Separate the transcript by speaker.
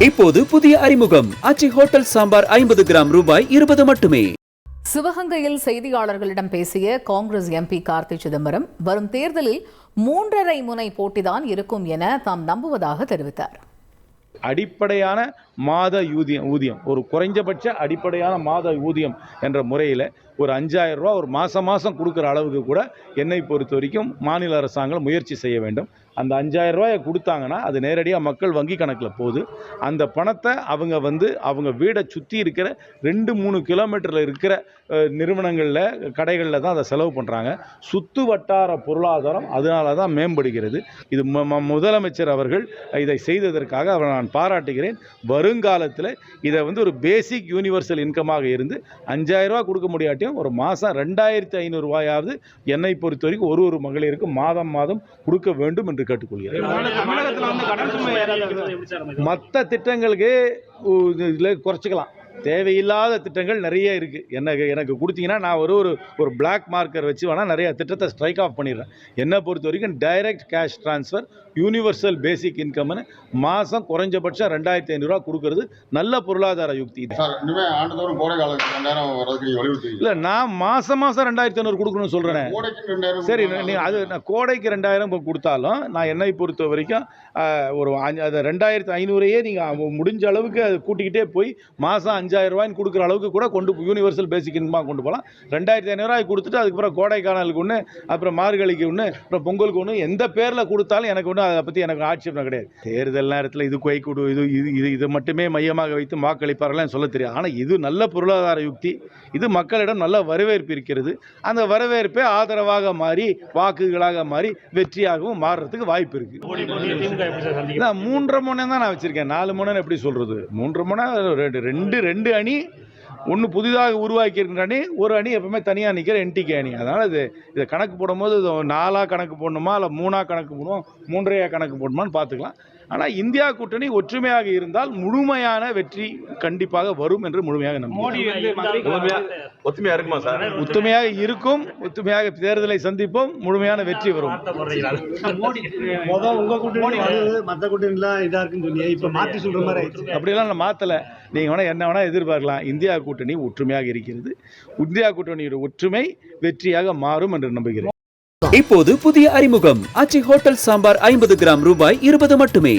Speaker 1: இப்போது புதிய அறிமுகம் ஆச்சி ஹோட்டல் சாம்பார் 50 கிராம் ரூபாய் 20 மட்டுமே.
Speaker 2: சிவகங்கையில் செய்தியாளர்களிடம் பேசிய காங்கிரஸ் எம்பி கார்த்தி சிதம்பரம் வரும் தேர்தலில் 3.5 முனை போட்டிதான் இருக்கும் என தாம் நம்புவதாக தெரிவித்தார்.
Speaker 3: அடிப்படையான மாத ஊதியம் ஒரு குறைஞ்சபட்ச அடிப்படையான மாத ஊதியம் என்ற முறையில் ஒரு 5000 ரூபா ஒரு மாதம் கொடுக்குற அளவுக்கு கூட என்னை பொறுத்த வரைக்கும் மாநில அரசாங்கம் முயற்சி செய்ய வேண்டும். அந்த 5000 ரூபாயை கொடுத்தாங்கன்னா அது நேரடியாக மக்கள் வங்கி கணக்கில் போகுது. அந்த பணத்தை அவங்க வீடை சுற்றி இருக்கிற 2-3 கிலோமீட்டரில் இருக்கிற நிறுவனங்களில் கடைகளில் தான் அதை செலவு பண்ணுறாங்க. சுற்று வட்டார பொருளாதாரம் அதனால தான் மேம்படுகிறது. இது முதலமைச்சர் அவர்கள் இதை செய்ததற்காக அவரை நான் பாராட்டுகிறேன். வருங்காலத்தில் இதை ஒரு பேசிக் யூனிவர்சல் இன்கமாக இருந்து 5000 ரூபா கொடுக்க முடியாட்டியும் ஒரு மாதம் 2500 ரூபாயாவது என்னை பொறுத்த வரைக்கும் ஒரு மகளிருக்கு மாதம் கொடுக்க வேண்டும் என்று கேட்டுக்கொள்கிறேன். மற்ற திட்டங்களுக்கு இதில் குறைச்சிக்கலாம். தேவையில்லாத திட்டங்கள் நிறைய இருக்குது. எனக்கு கொடுத்தீங்கன்னா நான் ஒரு பிளாக் மார்க்கர் வச்சு வேணால் நிறைய திட்டத்தை ஸ்ட்ரைக் ஆஃப் பண்ணிடுறேன். என்னை பொறுத்த வரைக்கும் direct cash transfer universal basic இன்கம்னு மாதம் குறைஞ்சபட்சம் 2500 ரூபா கொடுக்கறது நல்ல பொருளாதார யுக்தி. இல்லை, நான் மாதம் 2500 கொடுக்கணும்னு சொல்கிறேன். சரி, நான் கோடைக்கு 2000 கொடுத்தாலும் நான் என்னை பொறுத்த வரைக்கும் ஒரு 2500 நீங்கள் முடிஞ்ச அளவுக்கு அது கூட்டிக்கிட்டே போய் மாதம் 5000 ரூபாய்ன்னு கொடுக்குற அளவுக்கு கூட யூனிவர்சல் பேசிக் இன்கமாக கொண்டு போகலாம். 2500 ரூபாய் கொடுத்துட்டு அதுக்கப்புறம் கோடைக்கானலுக்கு ஒன்று, அப்புறம் மார்கழிக்கு ஒன்று, அப்புறம் பொங்கலுக்கு ஒன்று, எந்த பேரில் கொடுத்தாலும் எனக்கு ஒன்று அதை பற்றி எனக்கு ஆட்சேபனை கிடையாது. தேர்தல் நேரத்தில் இது கைக்கூடு இது மட்டுமே மையமாக வைத்து வாக்களிப்பார்கள் சொல்ல தெரியாது. ஆனால் இது நல்ல பொருளாதார யுக்தி. இது மக்களிடம் நல்ல வரவேற்பு இருக்கிறது. அந்த வரவேற்பை ஆதரவாக மாறி வாக்குகளாக மாறி வெற்றியாகவும் மாறுறதுக்கு வாய்ப்பு இருக்கு. 3.5 முனை தான் நான் வச்சிருக்கேன். 4 முனை எப்படி சொல்றது? 3 முனை, ரெண்டு அணி, ஒன்று புதிதாக உருவாக்கி இருக்கிற அணி, ஒரு அணி எப்பவுமே தனியாக நிற்கிற என்டிகே அணி. அதனால் இதை கணக்கு போடும்போது 4 கணக்கு போடணுமா இல்லை 3 கணக்கு போடணும், 3 கணக்கு போடணுமான்னு பார்த்துக்கலாம். ஆனால் இந்தியா கூட்டணி ஒற்றுமையாக இருந்தால் முழுமையான வெற்றி கண்டிப்பாக வரும் என்று முழுமையாக நம்புகிறேன். ஒத்துமையாக இருக்குமா சார்? ஒத்துமையாக இருக்கும். ஒத்துமையாக தேர்தலை சந்திப்போம். முழுமையான வெற்றி வரும். அப்படிலாம் நான் மாற்றலை. நீங்கள் வேணால் என்ன வேணால் எதிர்பார்க்கலாம். இந்தியா கூட்டணி ஒற்றுமையாக இருக்கிறது. இந்தியா கூட்டணியோட ஒற்றுமை வெற்றியாக மாறும் என்று நம்புகிறேன்.
Speaker 1: இப்போது புதிய அறிமுகம் ஆச்சி ஹோட்டல் சாம்பார் 50 கிராம் ரூபாய் 20 மட்டுமே.